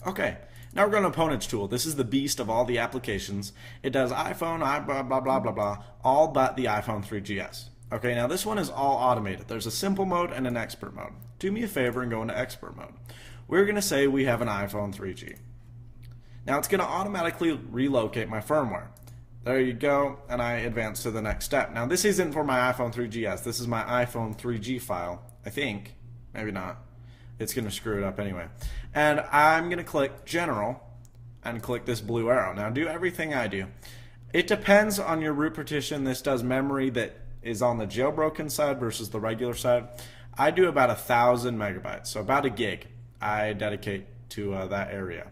Okay, now we're going to Opponent's Tool. This is the beast of all the applications. It does iPhone, blah, blah, blah, blah, blah, all but the iPhone 3GS. Okay, now this one is all automated. There's a simple mode and an expert mode. Do me a favor and go into expert mode. We're going to say we have an iPhone 3G. Now it's going to automatically relocate my firmware. There you go, and I advance to the next step. Now this isn't for my iPhone 3GS. This is my iPhone 3G file, I think. Maybe not. It's going to screw it up anyway. And I'm going to click General and click this blue arrow. Now do everything I do. It depends on your root partition. This does memory that is on the jailbroken side versus the regular side. I do about 1,000 megabytes, so about a gig I dedicate to that area.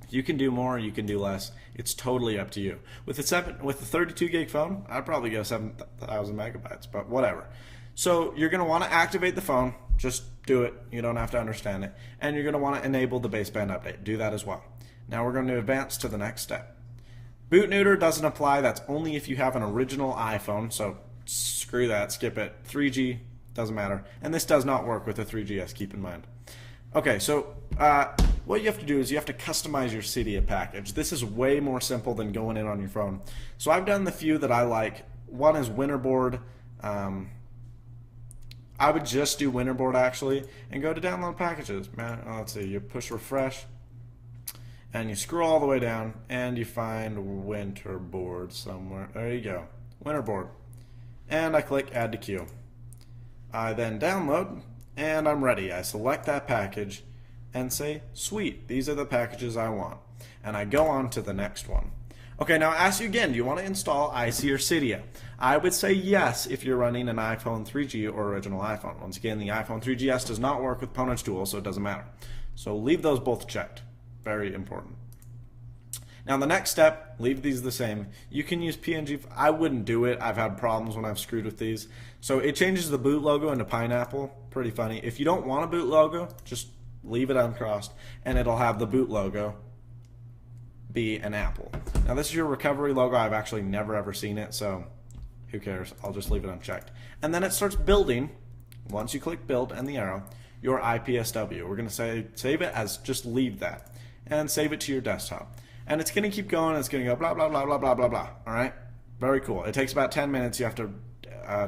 You can do more, you can do less. It's totally up to you. With a 32 gig phone, I'd probably go 7,000 megabytes, but whatever. So you're going to want to activate the phone. Just do it. You don't have to understand it. And you're going to want to enable the baseband update. Do that as well. Now we're going to advance to the next step. Boot neuter doesn't apply. That's only if you have an original iPhone. So screw that. Skip it. 3G doesn't matter. And this does not work with a 3GS. Keep in mind. Okay, so what you have to do is you have to customize your Cydia package. This is way more simple than going in on your phone. So I've done the few that I like. One is Winterboard. I would just do Winterboard actually and go to download packages. Man, let's see, you push refresh and you scroll all the way down and you find Winterboard somewhere. There you go, Winterboard. And I click add to queue. I then download and I'm ready. I select that package and say, sweet, these are the packages I want. And I go on to the next one. Okay, now I ask you again, do you want to install IC or Cydia? I would say yes if you're running an iPhone 3G or original iPhone. Once again, the iPhone 3GS does not work with Opponent's Tool, so it doesn't matter. So leave those both checked. Very important. Now the next step, leave these the same. You can use PNG. I wouldn't do it. I've had problems when I've screwed with these. So it changes the boot logo into pineapple. Pretty funny. If you don't want a boot logo, just leave it uncrossed, and it'll have the boot logo be an apple. Now this is your recovery logo. I've actually never ever seen it, so who cares? I'll just leave it unchecked. And then it starts building, once you click build and the arrow, your IPSW. We're going to say save it as just leave that and save it to your desktop. And it's going to keep going. It's going to go blah, blah, blah, blah, blah, blah, blah. All right? Very cool. It takes about 10 minutes. You have to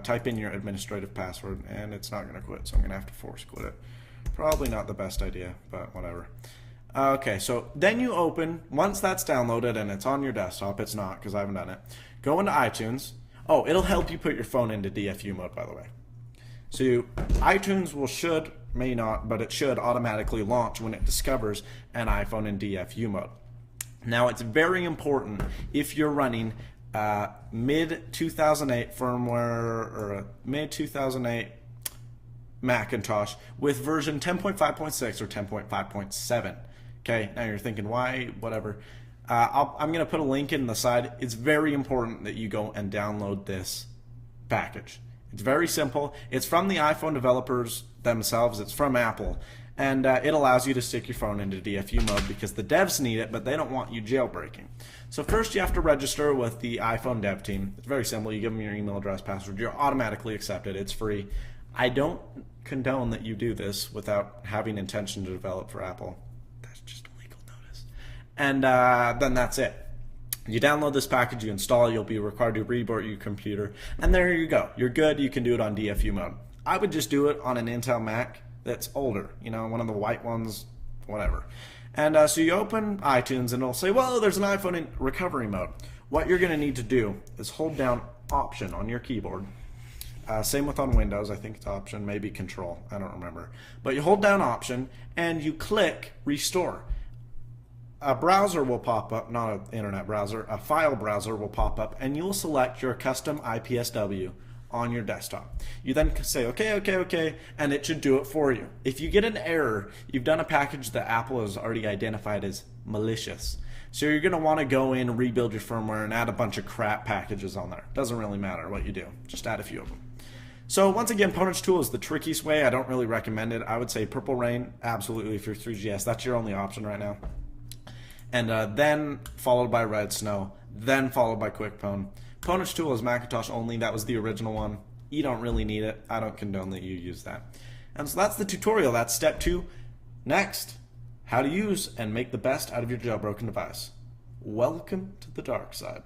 type in your administrative password, and it's not going to quit, so I'm going to have to force quit it. Probably not the best idea, but whatever. Okay, so then you open, once that's downloaded and it's on your desktop, it's not because I haven't done it, go into iTunes. Oh, it'll help you put your phone into DFU mode, by the way. So iTunes may not, but it should automatically launch when it discovers an iPhone in DFU mode. Now it's very important if you're running mid-2008 firmware or mid-2008 Macintosh with version 10.5.6 or 10.5.7. Okay, now you're thinking, why? Whatever. I'm going to put a link in the side. It's very important that you go and download this package. It's very simple. It's from the iPhone developers themselves. It's from Apple. And it allows you to stick your phone into DFU mode because the devs need it, but they don't want you jailbreaking. So first you have to register with the iPhone dev team. It's very simple. You give them your email address, password. You're automatically accepted. It's free. I don't condone that you do this without having intention to develop for Apple. That's just a legal notice. And then that's it. You download this package, you install, you'll be required to reboot your computer, and there you go. You're good. You can do it on DFU mode. I would just do it on an Intel Mac that's older, you know, one of the white ones, whatever. And so you open iTunes and it'll say, well, there's an iPhone in recovery mode. What you're going to need to do is hold down Option on your keyboard. Same with on Windows. I think it's Option, maybe Control. I don't remember. But you hold down Option and you click Restore. A browser will pop up, not an internet browser, a file browser will pop up, and you'll select your custom IPSW on your desktop. You then say, okay, and it should do it for you. If you get an error, you've done a package that Apple has already identified as malicious. So you're going to want to go in and rebuild your firmware and add a bunch of crap packages on there. Doesn't really matter what you do. Just add a few of them. So once again, Opponent's Tool is the trickiest way. I don't really recommend it. I would say Purple Rain, absolutely, if you're 3GS. That's your only option right now. And then followed by Red Snow, then followed by QuickPwn. Opponent's Tool is Macintosh only. That was the original one. You don't really need it. I don't condone that you use that. And so that's the tutorial. That's step 2. Next, how to use and make the best out of your jailbroken device. Welcome to the dark side.